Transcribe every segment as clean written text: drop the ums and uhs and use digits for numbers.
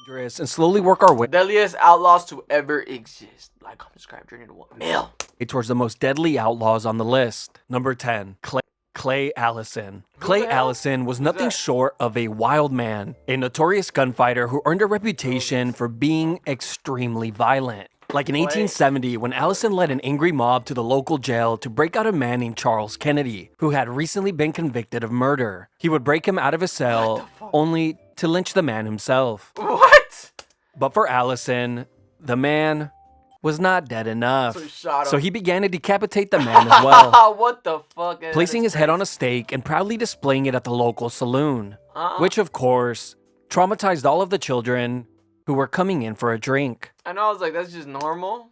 dangerous and slowly work our way Deadliest outlaws to ever exist. Like, comment, subscribe, journey to 1 mil. towards the most deadly outlaws on the list. Number 10, Clay Allison. Clay Allison was nothing short of a wild man, a notorious gunfighter who earned a reputation for being extremely violent. Like in 1870, when Allison led an angry mob to the local jail to break out a man named Charles Kennedy, who had recently been convicted of murder. He would break him out of his cell, only to lynch the man himself. What? But for Allison, the man was not dead enough. So he began to decapitate the man as well. What the fuck? Placing his head on a stake and proudly displaying it at the local saloon. Which, of course, traumatized all of the children who were coming in for a drink. I know, I was like, that's just normal.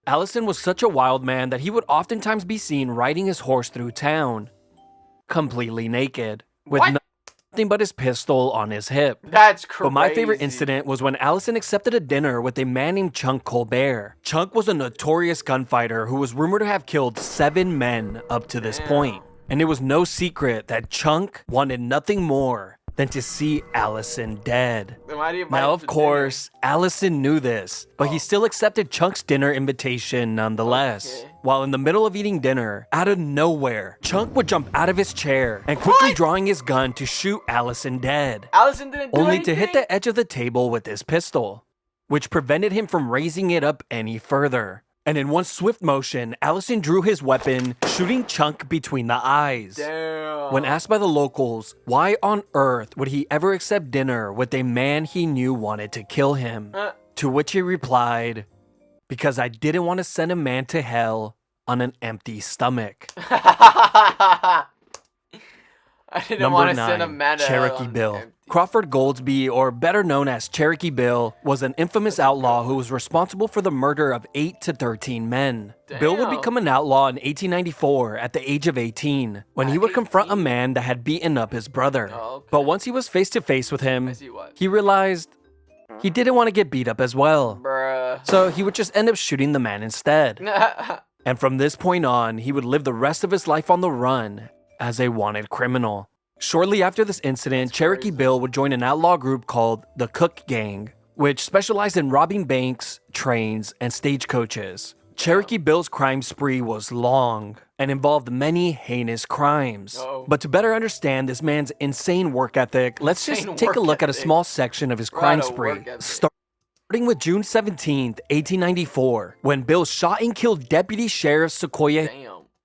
Allison was such a wild man that he would oftentimes be seen riding his horse through town, completely naked, with nothing but his pistol on his hip. That's crazy. But my favorite incident was when Allison accepted a dinner with a man named Chunk Colbert. Chunk was a notorious gunfighter who was rumored to have killed 7 men up to this point. And it was no secret that Chunk wanted nothing more than to see Allison dead. Now, of course, Allison knew this, but he still accepted Chunk's dinner invitation nonetheless. While in the middle of eating dinner, out of nowhere, Chunk would jump out of his chair and quickly drawing his gun to shoot Allison dead. Allison didn't do only anything. to hit the edge of the table with his pistol, which prevented him from raising it up any further. And in one swift motion, Allison drew his weapon, shooting Chunk between the eyes. Damn. When asked by the locals, why on earth would he ever accept dinner with a man he knew wanted to kill him? To which he replied, because I didn't want to send a man to hell on an empty stomach. I didn't want to send a man to Cherokee hell Bill. empty. Crawford Goldsby, or better known as Cherokee Bill, was an infamous outlaw who was responsible for the murder of 8 to 13 men. Bill would become an outlaw in 1894 at the age of 18, when he would confront a man that had beaten up his brother. But once he was face to face with him, he realized he didn't want to get beat up as well. So he would just end up shooting the man instead. And from this point on, he would live the rest of his life on the run as a wanted criminal. Shortly after this incident, Cherokee Bill would join an outlaw group called the Cook Gang, which specialized in robbing banks, trains, and stagecoaches. Cherokee Bill's crime spree was long and involved many heinous crimes. But to better understand this man's insane work ethic, let's just take a look at a small section of his crime spree. Starting with June 17th, 1894, when Bill shot and killed Deputy Sheriff Sequoia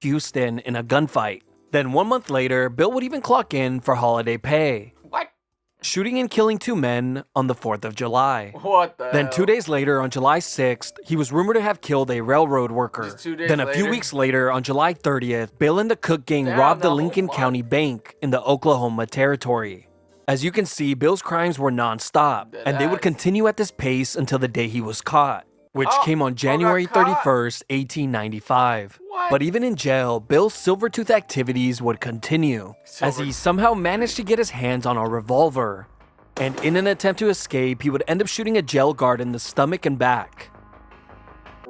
Houston in a gunfight. Then 1 month later, Bill would even clock in for holiday pay. Shooting and killing 2 men on the 4th of July. Then 2 days later, on July 6th, he was rumored to have killed a railroad worker. Then a few weeks later, on July 30th, Bill and the Cook Gang robbed the Lincoln County Bank in the Oklahoma Territory. As you can see, Bill's crimes were non-stop, and they would continue at this pace until the day he was caught, which came on January 31st, 1895. But even in jail, Bill's silver-tooth activities would continue, as he somehow managed to get his hands on a revolver. And in an attempt to escape, he would end up shooting a jail guard in the stomach and back.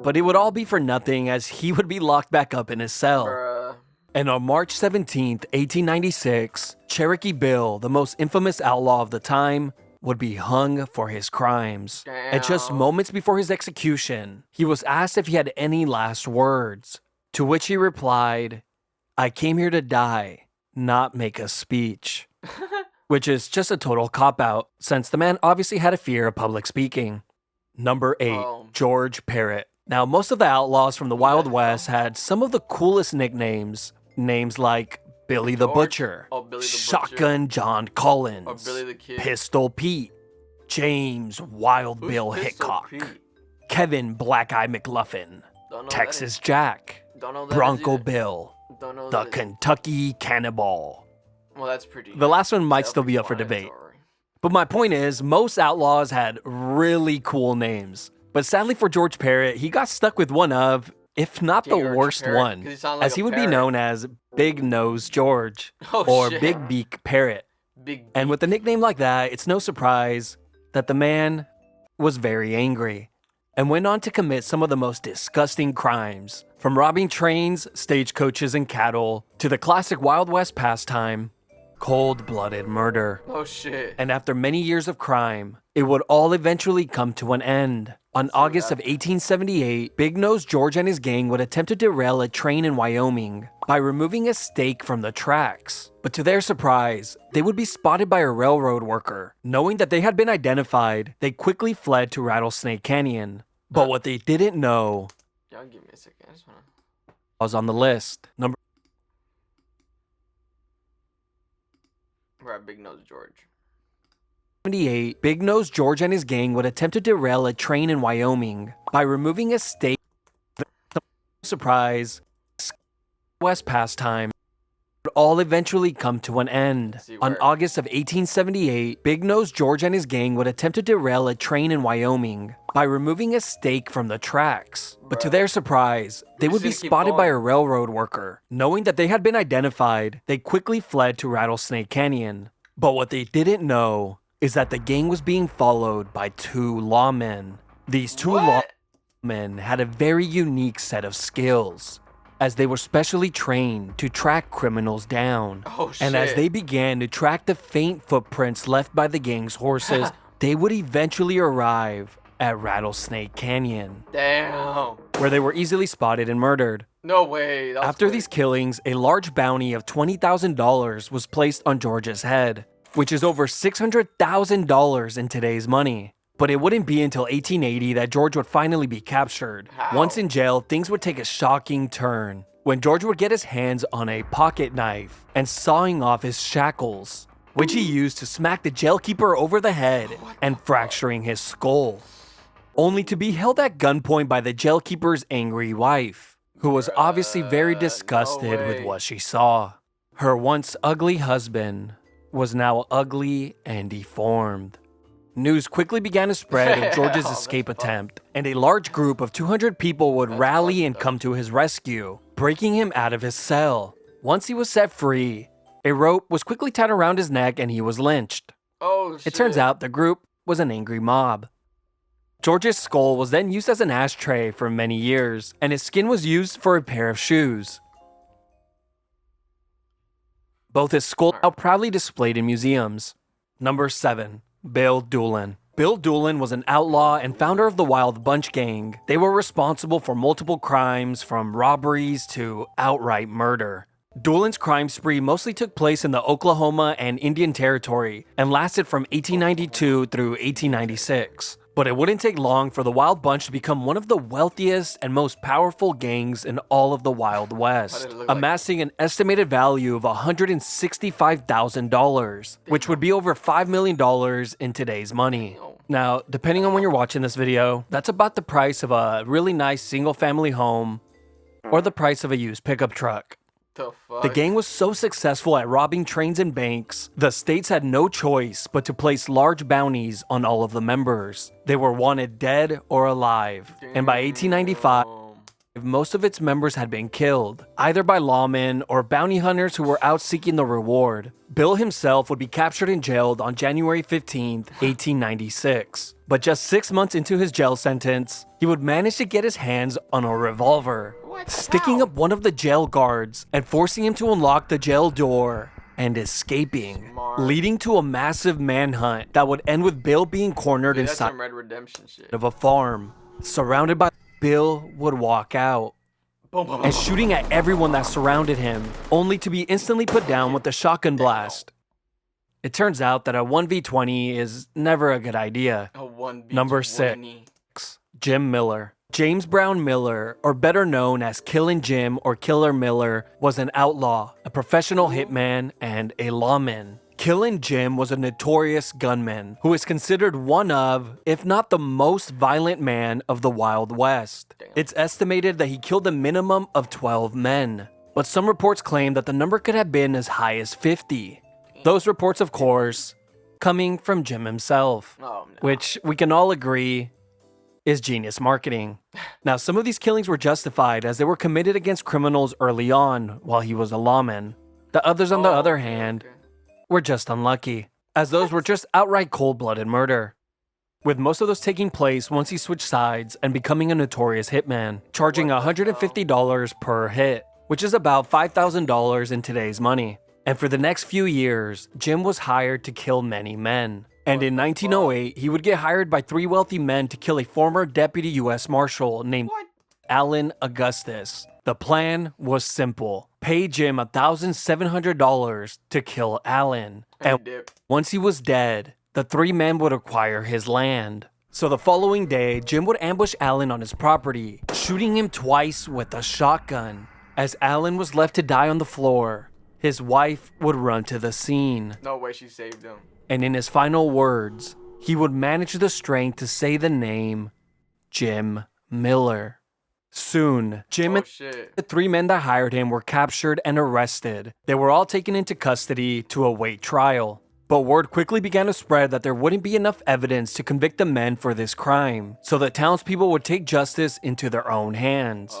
But it would all be for nothing, as he would be locked back up in his cell. And on March 17th, 1896, Cherokee Bill, the most infamous outlaw of the time, would be hung for his crimes. And just moments before his execution, he was asked if he had any last words. To which he replied, I came here to die, not make a speech. Which is just a total cop-out, since the man obviously had a fear of public speaking. Number 8, George Parrott. Now, most of the outlaws from the Wild West had some of the coolest nicknames. Names like Billy the Butcher, Shotgun John Collins, Pistol Pete, James Wild Bill Hickok, Kevin Black Eye McLuffin, Texas Jack, Bronco Bill, the Kentucky Cannibal. Well, that's pretty. The last one might still be up for debate. But my point is, most outlaws had really cool names. But sadly for George Parrott, he got stuck with one of, if not the worst one, as he would be known as Big Nose George, or Big Beak Parrott. And with a nickname like that, it's no surprise that the man was very angry and went on to commit some of the most disgusting crimes, from robbing trains, stagecoaches, and cattle, to the classic Wild West pastime, cold-blooded murder. Oh shit. And after many years of crime, it would all eventually come to an end. On August of 1878, Big Nose George and his gang would attempt to derail a train in Wyoming by removing a stake from the tracks. But to their surprise, they would be spotted by a railroad worker. Knowing that they had been identified, they quickly fled to Rattlesnake Canyon. But what they didn't know Y'all give me a second. I just wanna... was on the list. We're at Big Nose George. 78, Big Nose George and his gang would attempt to derail a train in Wyoming by removing a stake. Surprise, West pastime would all eventually come to an end. On August of 1878, Big Nose George and his gang would attempt to derail a train in Wyoming by removing a stake from the tracks. But to their surprise, they would be spotted by a railroad worker. Knowing that they had been identified, they quickly fled to Rattlesnake Canyon. But what they didn't know is that the gang was being followed by two lawmen. These two lawmen had a very unique set of skills, as they were specially trained to track criminals down. And as they began to track the faint footprints left by the gang's horses, they would eventually arrive at Rattlesnake Canyon. Damn. Where they were easily spotted and murdered. No way. After these killings, a large bounty of $20,000 was placed on George's head, which is over $600,000 in today's money. But it wouldn't be until 1880 that George would finally be captured. Once in jail, things would take a shocking turn, when George would get his hands on a pocket knife and sawing off his shackles, which he used to smack the jailkeeper over the head and fracturing his skull, only to be held at gunpoint by the jailkeeper's angry wife, who was obviously very disgusted with what she saw. Her once ugly husband was now ugly and deformed. News quickly began to spread of George's escape attempt, and a large group of 200 people would rally and come to his rescue, breaking him out of his cell. Once he was set free, a rope was quickly tied around his neck and he was lynched. Oh shit. It turns out the group was an angry mob. George's skull was then used as an ashtray for many years, and his skin was used for a pair of shoes. Both his skull are proudly displayed in museums. Number 7. Bill Doolin. Bill Doolin was an outlaw and founder of the Wild Bunch Gang. They were responsible for multiple crimes, from robberies to outright murder. Doolin's crime spree mostly took place in the Oklahoma and Indian Territory and lasted from 1892 through 1896. But it wouldn't take long for the Wild Bunch to become one of the wealthiest and most powerful gangs in all of the Wild West, amassing an estimated value of $165,000, which would be over $5 million in today's money. Now, depending on when you're watching this video, that's about the price of a really nice single-family home or the price of a used pickup truck. The gang was so successful at robbing trains and banks, the states had no choice but to place large bounties on all of the members. They were wanted dead or alive, and by 1895, most of its members had been killed, either by lawmen or bounty hunters who were out seeking the reward. Bill himself would be captured and jailed on January 15, 1896. But just 6 months into his jail sentence, he would manage to get his hands on a revolver, sticking up one of the jail guards and forcing him to unlock the jail door and escaping, leading to a massive manhunt that would end with Bill being cornered inside of a farm. Surrounded by, Bill would walk out and shooting at everyone that surrounded him, only to be instantly put down with a shotgun blast. It turns out that a 1v20 is never a good idea. Number 6. Jim Miller. James Brown Miller, or better known as Killin' Jim or Killer Miller, was an outlaw, a professional hitman, and a lawman. Killin' Jim was a notorious gunman who is considered one of, if not the most violent man of the Wild West. It's estimated that he killed a minimum of 12 men, but some reports claim that the number could have been as high as 50. Those reports, of course, coming from Jim himself, which we can all agree is genius marketing. Now, some of these killings were justified as they were committed against criminals early on while he was a lawman. The others, on the other hand, were just unlucky, as those were just outright cold-blooded murder, with most of those taking place once he switched sides and becoming a notorious hitman, charging $150 per hit, which is about $5,000 in today's money. And for the next few years, Jim was hired to kill many men. And in 1908, he would get hired by 3 wealthy men to kill a former deputy U.S. Marshal named Allen Augustus. The plan was simple. Pay Jim $1,700 to kill Allen. And once he was dead, the 3 men would acquire his land. So the following day, Jim would ambush Allen on his property, shooting him twice with a shotgun. As Allen was left to die on the floor, his wife would run to the scene. No way she saved him. And in his final words, he would manage the strength to say the name Jim Miller. Soon, Jim and the 3 men that hired him were captured and arrested. They were all taken into custody to await trial. But word quickly began to spread that there wouldn't be enough evidence to convict the men for this crime, so that townspeople would take justice into their own hands.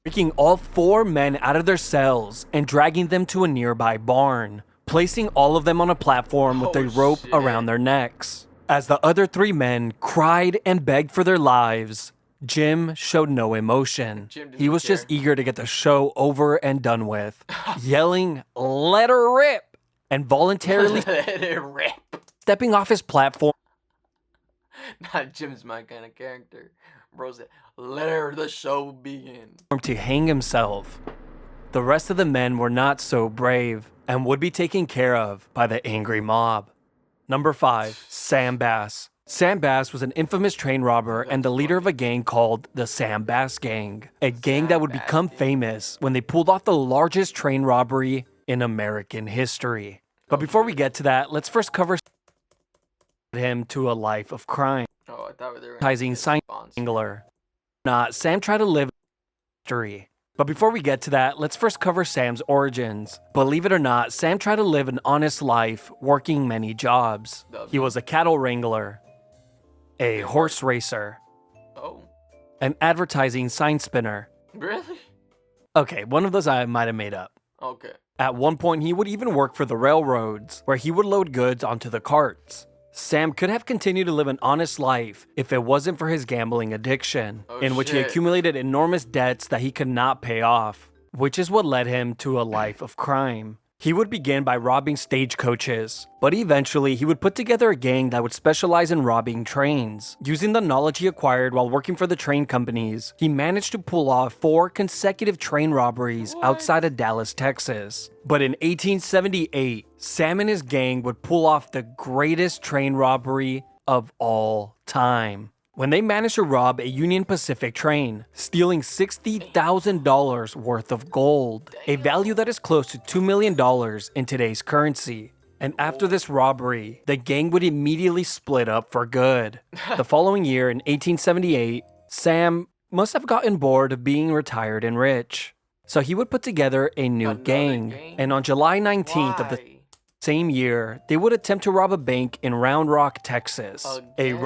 Breaking all 4 men out of their cells and dragging them to a nearby barn, placing all of them on a platform with a rope around their necks. As the other 3 men cried and begged for their lives, Jim showed no emotion. He was just eager to get the show over and done with, yelling, "Let her rip!" and voluntarily stepping off his platform. Nah, Jim's my kind of character. Bro said, "Let the show begin." To hang himself. The rest of the men were not so brave and would be taken care of by the angry mob. Number 5, Sam Bass. Sam Bass was an infamous train robber and the leader of a gang called the Sam Bass Gang, a gang that would become famous when they pulled off the largest train robbery in American history. But before we get to that, let's first cover him to a life of crime. Oh, I thought they were Advertising sign angler. Sam tried to live history. But before we get to that, let's first cover Sam's origins. Believe it or not, Sam tried to live an honest life, working many jobs. He was a cattle wrangler, a horse racer, an advertising sign spinner. Really? Okay, one of those I might have made up. Okay. At one point, he would even work for the railroads, where he would load goods onto the carts. Sam could have continued to live an honest life if it wasn't for his gambling addiction, in which he accumulated enormous debts that he could not pay off, which is what led him to a life of crime. He would begin by robbing stagecoaches, but eventually he would put together a gang that would specialize in robbing trains. Using the knowledge he acquired while working for the train companies, he managed to pull off 4 consecutive train robberies outside of Dallas, Texas. But in 1878, Sam and his gang would pull off the greatest train robbery of all time, when they managed to rob a Union Pacific train, stealing $60,000 worth of gold, a value that is close to $2 million in today's currency. And after this robbery, the gang would immediately split up for good. The following year, in 1878, Sam must have gotten bored of being retired and rich. So he would put together a new gang. And on July 19th of the same year, they would attempt to rob a bank in Round Rock, Texas. A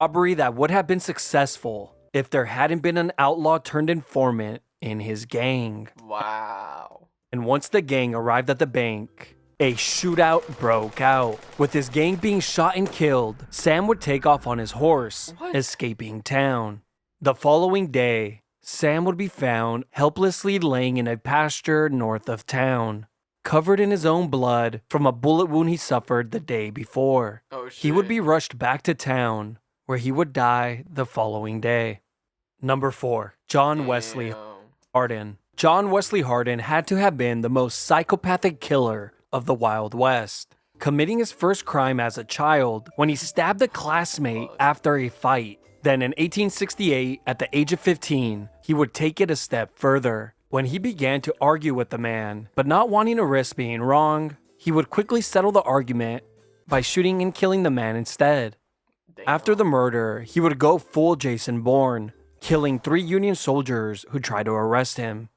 robbery that would have been successful if there hadn't been an outlaw turned informant in his gang. Wow. And once the gang arrived at the bank, a shootout broke out. With his gang being shot and killed, Sam would take off on his horse, escaping town. The following day, Sam would be found helplessly laying in a pasture north of town, covered in his own blood from a bullet wound he suffered the day before. He would be rushed back to town, where he would die the following day. Number 4, John Wesley Hardin. John Wesley Hardin had to have been the most psychopathic killer of the Wild West, committing his first crime as a child when he stabbed a classmate after a fight. Then in 1868, at the age of 15, he would take it a step further. When he began to argue with the man, but not wanting to risk being wrong, he would quickly settle the argument by shooting and killing the man instead. After the murder, he would go full Jason Bourne, killing 3 Union soldiers who tried to arrest him.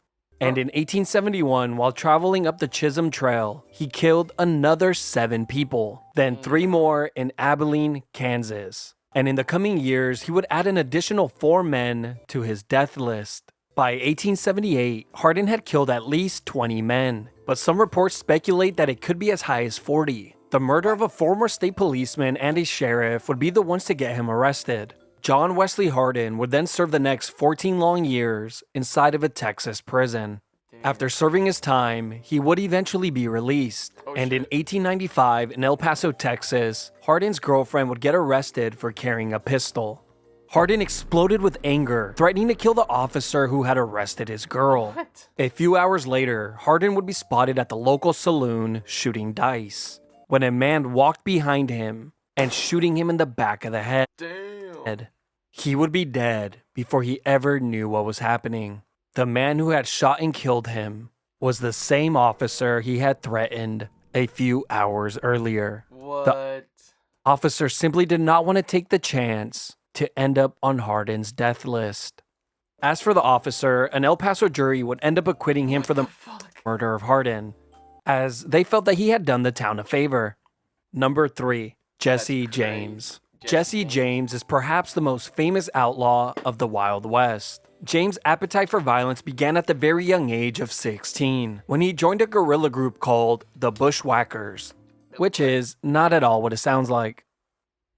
And in 1871, while traveling up the Chisholm Trail, he killed another 7 people, then 3 more in Abilene, Kansas. And in the coming years, he would add an additional 4 men to his death list. By 1878, Hardin had killed at least 20 men, but some reports speculate that it could be as high as 40. The murder of a former state policeman and a sheriff would be the ones to get him arrested. John Wesley Hardin would then serve the next 14 long years inside of a Texas prison. After serving his time, he would eventually be released. And in 1895, in El Paso, Texas, Hardin's girlfriend would get arrested for carrying a pistol. Hardin exploded with anger, threatening to kill the officer who had arrested his girl. What? A few hours later, Hardin would be spotted at the local saloon shooting dice, when a man walked behind him and shooting him in the back of the head. Damn. He would be dead before he ever knew what was happening. The man who had shot and killed him was the same officer he had threatened a few hours earlier. What? The officer simply did not want to take the chance to end up on Hardin's death list. As for the officer, an El Paso jury would end up acquitting him for the murder of Hardin, as they felt that he had done the town a favor. Number 3, Jesse James. Jesse James is perhaps the most famous outlaw of the Wild West. James' appetite for violence began at the very young age of 16, when he joined a guerrilla group called the Bushwhackers, which is not at all what it sounds like.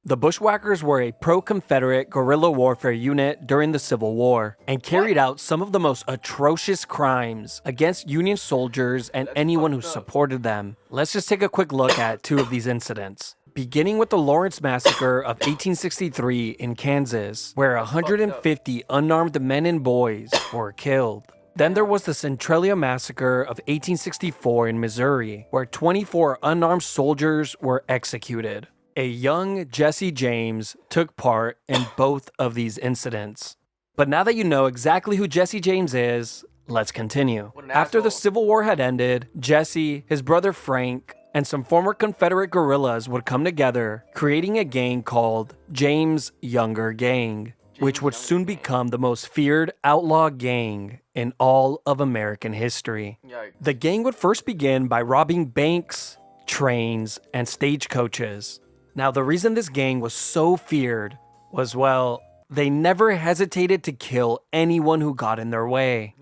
The Bushwhackers were a pro-Confederate guerrilla warfare unit during the Civil War and carried out some of the most atrocious crimes against Union soldiers and anyone who supported them. Let's just take a quick look at 2 of these incidents. Beginning with the Lawrence Massacre of 1863 in Kansas, where 150 unarmed men and boys were killed. Then there was the Centralia Massacre of 1864 in Missouri, where 24 unarmed soldiers were executed. A young Jesse James took part in both of these incidents. But now that you know exactly who Jesse James is, let's continue. After the Civil War had ended, Jesse, his brother Frank, and some former Confederate guerrillas would come together, creating a gang called James Younger Gang, which would soon become the most feared outlaw gang in all of American history. The gang would first begin by robbing banks, trains, and stagecoaches. Now, the reason this gang was so feared was, well, they never hesitated to kill anyone who got in their way.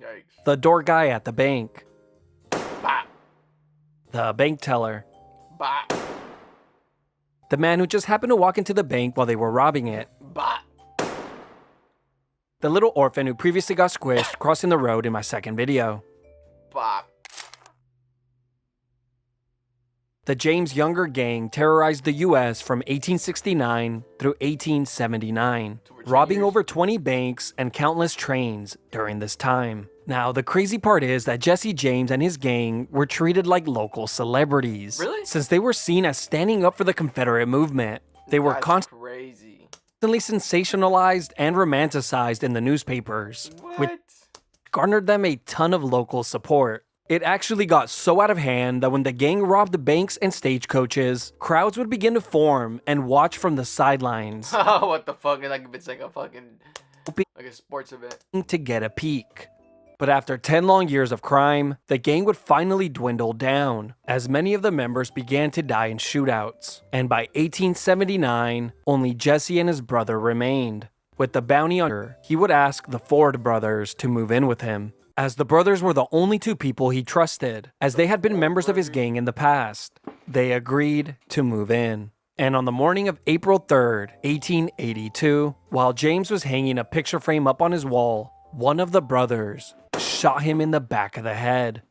The door guy at the bank. Bop. The bank teller. Bop. The man who just happened to walk into the bank while they were robbing it. Bop. The little orphan who previously got squished crossing the road in my second video. Bop. The James Younger Gang terrorized the U.S. from 1869 through 1879, robbing over 20 banks and countless trains during this time. Now, the crazy part is that Jesse James and his gang were treated like local celebrities. Really? Since they were seen as standing up for the Confederate movement. They were constantly sensationalized and romanticized in the newspapers, which garnered them a ton of local support. It actually got so out of hand that when the gang robbed the banks and stagecoaches, crowds would begin to form and watch from the sidelines. Oh, what the fuck? Like if it's like a fucking, like a sports event. To get a peek. But after 10 long years of crime, the gang would finally dwindle down, as many of the members began to die in shootouts. And by 1879, only Jesse and his brother remained. With the bounty hunter, he would ask the Ford brothers to move in with him, as the brothers were the only 2 people he trusted, as they had been members of his gang in the past. They agreed to move in. And on the morning of April 3rd, 1882, while James was hanging a picture frame up on his wall, one of the brothers shot him in the back of the head.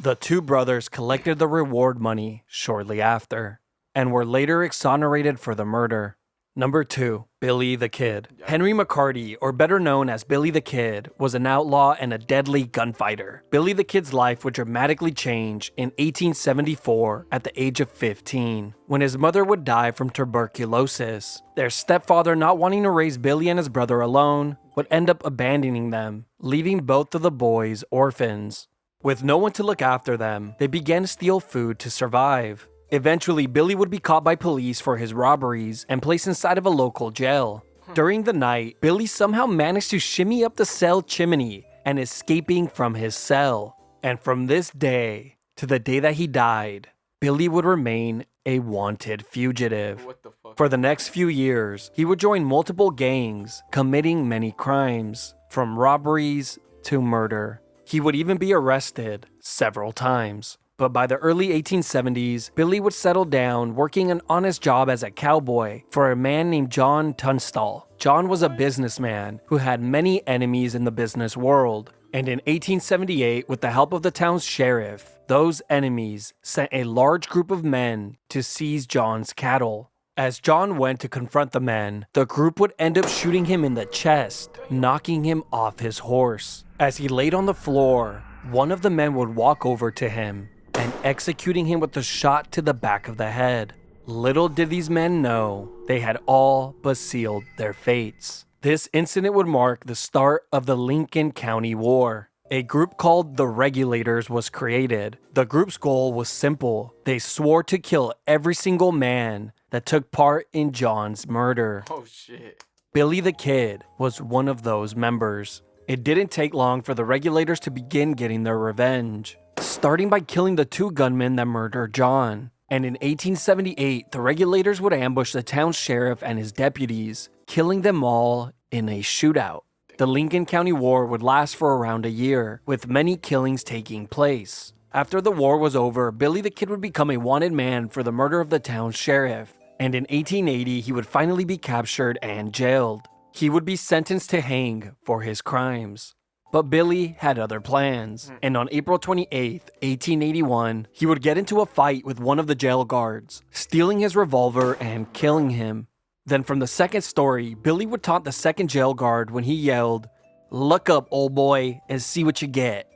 The 2 brothers collected the reward money shortly after, and were later exonerated for the murder. Number 2, Billy the Kid. Henry McCarty, or better known as Billy the Kid, was an outlaw and a deadly gunfighter. Billy the Kid's life would dramatically change in 1874 at the age of 15, when his mother would die from tuberculosis. Their stepfather, not wanting to raise Billy and his brother alone, would end up abandoning them, leaving both of the boys orphans. With no one to look after them, they began to steal food to survive. Eventually, Billy would be caught by police for his robberies and placed inside of a local jail. During the night, Billy somehow managed to shimmy up the cell chimney and escaping from his cell. And from this day to the day that he died, Billy would remain a wanted fugitive. What the fuck? For the next few years, he would join multiple gangs, committing many crimes, from robberies to murder. He would even be arrested several times. But by the early 1870s, Billy would settle down working an honest job as a cowboy for a man named John Tunstall. John was a businessman who had many enemies in the business world. And in 1878, with the help of the town's sheriff, those enemies sent a large group of men to seize John's cattle. As John went to confront the men, the group would end up shooting him in the chest, knocking him off his horse. As he laid on the floor, one of the men would walk over to him and executing him with a shot to the back of the head. Little did these men know, they had all but sealed their fates. This incident would mark the start of the Lincoln County War. A group called the Regulators was created. The group's goal was simple. They swore to kill every single man that took part in John's murder. Oh shit. Billy the Kid was one of those members. It didn't take long for the Regulators to begin getting their revenge, starting by killing the 2 gunmen that murdered John. And in 1878, the Regulators would ambush the town's sheriff and his deputies, killing them all in a shootout. The Lincoln County War would last for around a year, with many killings taking place. After the war was over, Billy the Kid would become a wanted man for the murder of the town's sheriff, and in 1880 he would finally be captured and jailed. He would be sentenced to hang for his crimes. But Billy had other plans, and on April 28, 1881, he would get into a fight with one of the jail guards, stealing his revolver and killing him. Then from the second story, Billy would taunt the second jail guard when he yelled, "Look up, old boy, and see what you get."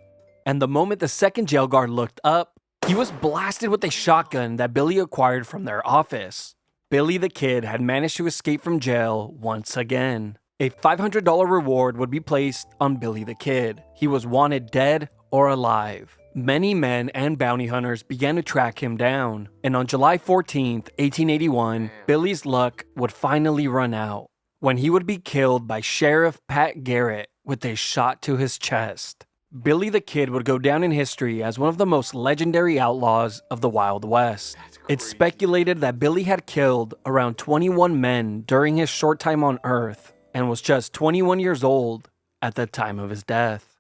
And the moment the second jail guard looked up, he was blasted with a shotgun that Billy acquired from their office. Billy the Kid had managed to escape from jail once again. A $500 reward would be placed on Billy the Kid. He was wanted dead or alive. Many men and bounty hunters began to track him down, and on July 14th, 1881, Billy's luck would finally run out when he would be killed by Sheriff Pat Garrett with a shot to his chest. Billy the Kid would go down in history as one of the most legendary outlaws of the Wild West. It's speculated that Billy had killed around 21 men during his short time on Earth and was just 21 years old at the time of his death.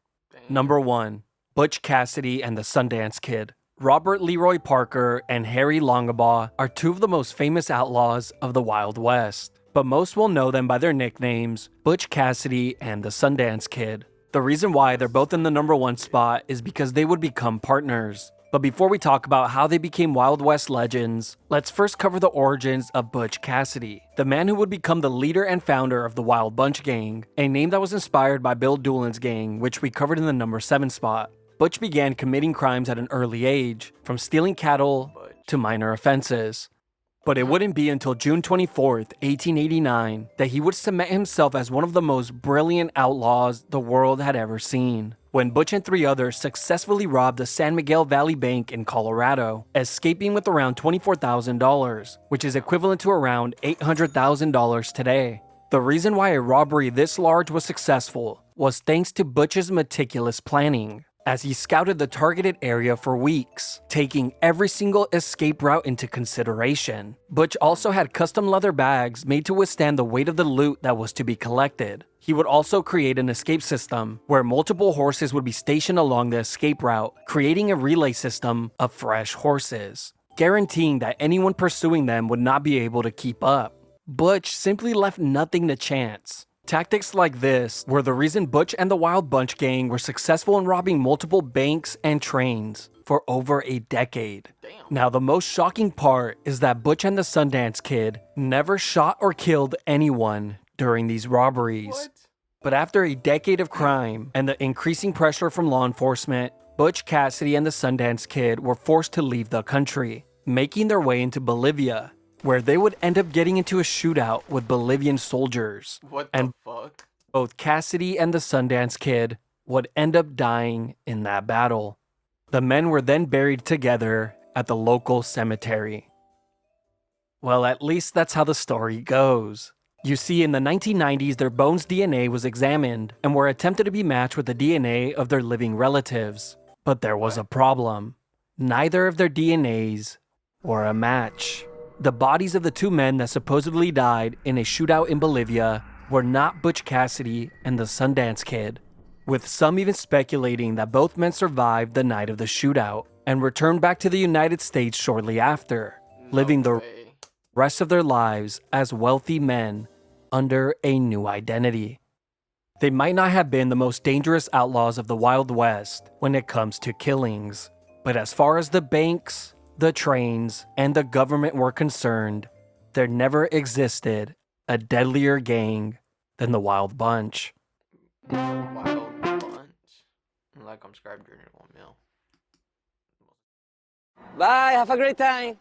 Number 1. Butch Cassidy and the Sundance Kid. Robert Leroy Parker and Harry Longabaugh are 2 of the most famous outlaws of the Wild West, but most will know them by their nicknames, Butch Cassidy and the Sundance Kid. The reason why they're both in the number 1 spot is because they would become partners. But before we talk about how they became Wild West legends, let's first cover the origins of Butch Cassidy, the man who would become the leader and founder of the Wild Bunch Gang, a name that was inspired by Bill Doolin's gang, which we covered in the number 7 spot. Butch began committing crimes at an early age, from stealing cattle to minor offenses. But it wouldn't be until June 24th, 1889, that he would cement himself as one of the most brilliant outlaws the world had ever seen, when Butch and 3 others successfully robbed the San Miguel Valley Bank in Colorado, escaping with around $24,000, which is equivalent to around $800,000 today. The reason why a robbery this large was successful was thanks to Butch's meticulous planning, as he scouted the targeted area for weeks, taking every single escape route into consideration. Butch also had custom leather bags made to withstand the weight of the loot that was to be collected. He would also create an escape system where multiple horses would be stationed along the escape route, creating a relay system of fresh horses, guaranteeing that anyone pursuing them would not be able to keep up. Butch simply left nothing to chance. Tactics like this were the reason Butch and the Wild Bunch Gang were successful in robbing multiple banks and trains for over a decade. Now, the most shocking part is that Butch and the Sundance Kid never shot or killed anyone during these robberies. But after a decade of crime and the increasing pressure from law enforcement, Butch Cassidy and the Sundance Kid were forced to leave the country, making their way into Bolivia, where they would end up getting into a shootout with Bolivian soldiers. What the fuck? Both Cassidy and the Sundance Kid would end up dying in that battle. The men were then buried together at the local cemetery. Well, at least that's how the story goes. You see, in the 1990s, their bones' DNA was examined and were attempted to be matched with the DNA of their living relatives. But there was a problem. Neither of their DNAs were a match. The bodies of the 2 men that supposedly died in a shootout in Bolivia were not Butch Cassidy and the Sundance Kid, with some even speculating that both men survived the night of the shootout and returned back to the United States shortly after, living the rest of their lives as wealthy men under a new identity. They might not have been the most dangerous outlaws of the Wild West when it comes to killings, but as far as the banks, the trains, and the government were concerned, there never existed a deadlier gang than the Wild Bunch. Wild Bunch. Like, subscribe, journey to 1 mil. Bye, have a great time.